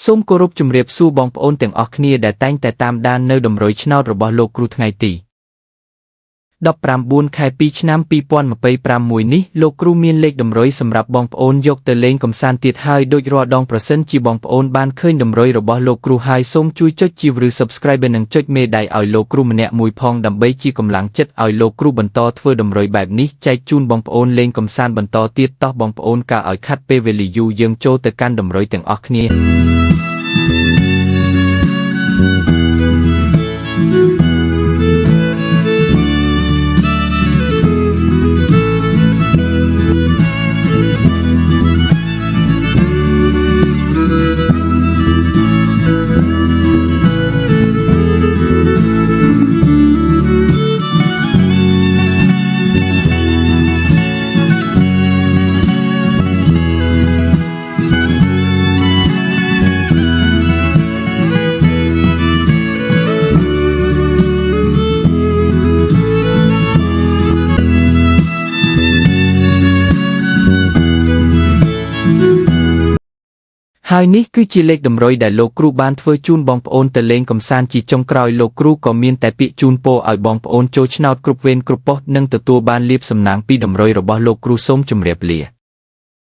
សូមគោរពជំរាបសួរបងប្អូនទាំងអស់គ្នាដែលតែងតែតាមដាននៅតម្រុយឆ្នោតរបស់លោកគ្រូថ្ងៃទី19 ខែ 2 ឆ្នាំ 2026 នេះលោកគ្រូមានលេខតម្រុយសម្រាប់បងប្អូនយកទៅលេងកម្សាន្តទៀតហើយដូចរាល់ដងប្រសិនជាបងប្អូនបានឃើញតម្រុយរបស់លោកគ្រូហើយសូមជួយចុចជាឬ Subscribe និងចុចមេដៃឲ្យលោកគ្រូម្នាក់មួយផងដើម្បីជាកម្លាំងចិត្តឲ្យលោកគ្រូបន្តធ្វើតម្រុយបែបនេះចែកជូនបងប្អូនលេងកម្សាន្តបន្តទៀតតោះបងប្អូនការឲ្យខាត់ពេលវេលាយូរយើងចូលទៅកាន់តម្រុយទាំងអស់គ្នាហើយនេះគឺជាលេខតម្រុយដែលលោកគ្រូបានធ្វើជូនបងប្អូនទៅលេងកម្សាន្តជាចុងក្រោយលោកគ្រូក៏មានតែពាក្យជូនពរឲ្យបងប្អូនចូលឆ្នោតគ្រប់វេនគ្រប់ប៉ុស្តិ៍និងទទួលបានលាភសំណាងពីតម្រុយរបស់លោកគ្រូសូមជម្រាបលា